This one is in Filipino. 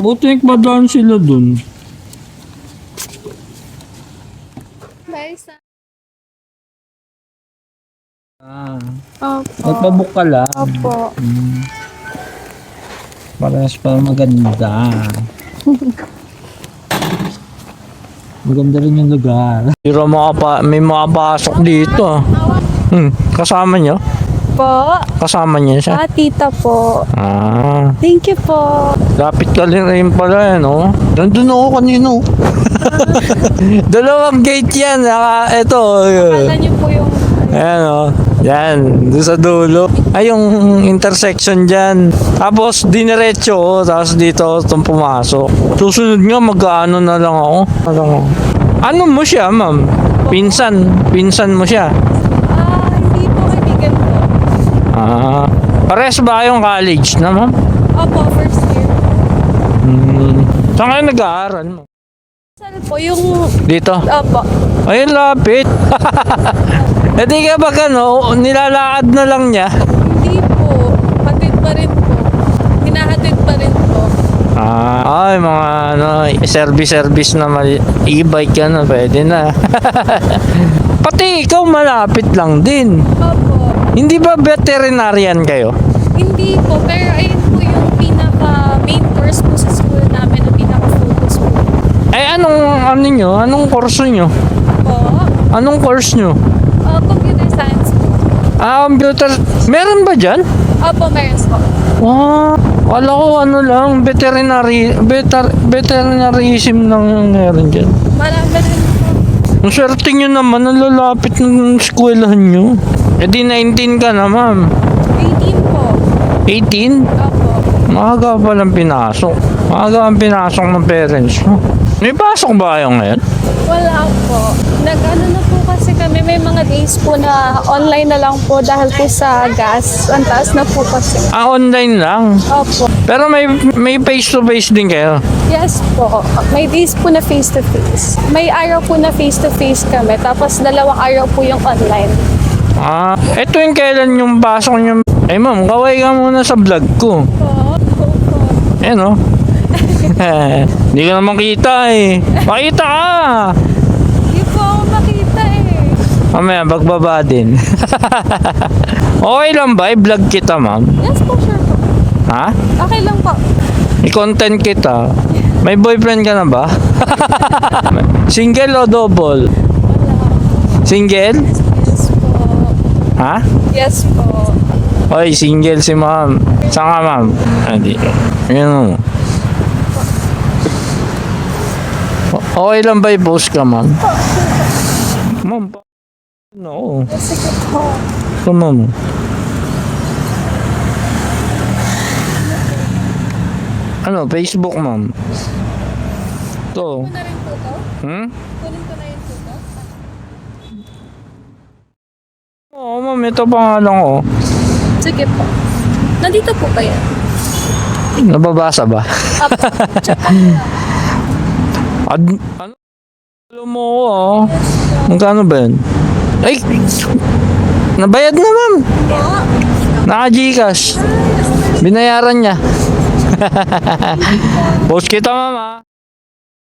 Buti nagpadaan sila dun. Bye, Sam. Opo. Nagpabook ka lang. Opo. Parehas pa maganda. Maganda rin yung lugar. Pero may makapasok dito. Kasama nyo? Po. Kasama niya siya? Tita po. Thank you po. Lapit ka rin pala yan, no? Nandun ako kanino. Dalawang gate yan. Ito. Kala niyo po yung... Ayan, o. Yan. Doon sa dulo. Ay, yung intersection dyan. Tapos, diniretso, oh. Tapos dito, itong pumasok. Susunod nga, mag-ano na lang ako. Ano mo siya, ma'am? Pinsan mo siya? Hindi po, kaibigan po. Pares ba yung college na, ma'am? Opo, first year. Saan kayo nag-aaral mo? Saan po yung... Dito? Opo. Ayun, lapit. E di ka ba nilalakad na lang niya? Hindi po. Hatid pa rin po. Hinahatid pa rin po. Ay, mga service na e-bike yan, pwede na. Pati ikaw malapit lang din. Opo. Hindi ba veterinarian kayo? Hindi po, pero ayun po yung pinaka-main course po sa school namin, ang pinaka-focus po. Ay, anong kurso nyo? Po. Anong course nyo? Computer science po. Computer. Meron ba dyan? Opo, meron po. Wow. Kala ko veterinarism lang meron dyan. Marami rin po. Ang swerte nyo naman, ang lalapit ng eskwelahan nyo. E di 19 ka na, ma'am. 18 po. 18? Opo. Maaga pa lang pinasok. Maaga ang pinasok ng parents mo. May pasok ba kayo ngayon? Wala po. Nag-ano na po kasi kami, may mga days po na online na lang po dahil po sa gas. Ang taas na po kasi. Online lang. Opo. Pero may face-to-face din kayo. Yes po. May days po na face-to-face. May araw po na face-to-face kami. Tapos dalawang araw po yung online. Ito yung kailan yung pasok nyo. Ay ma'am, kaway ka muna sa vlog ko. Opo. Ayan o. Hindi ka naman kita eh. Makita ka! Hindi po ako makita eh. Mamaya, bagbaba din. Okay lang ba? I-vlog kita, ma'am. Yes po, sure po. Ha? Okay lang po. I-content kita. May boyfriend ka na ba? Single o double? Wala. Single? Yes po. Ha? Yes po. Oy, single si ma'am. Saan ka, ma'am? Hindi. Ayan o. Okay lang ba i-post ka, ma'am? Ma'am, no. Sige po. Ito, ma'am. Ano, Facebook, ma'am? Ito. Kunin ko na rin po to? Kunin ko na yun po to? Oo, ma'am. Ito pangalan ko. Sige po. Nandito po kayo. Nababasa ba? Apo. Check po. Ano? Alam mo ko, oh. Magkano ba yun? Ay! Nabayad na, ma'am. Naka-Gcash. Binayaran niya. Post kita, ma'am, ah.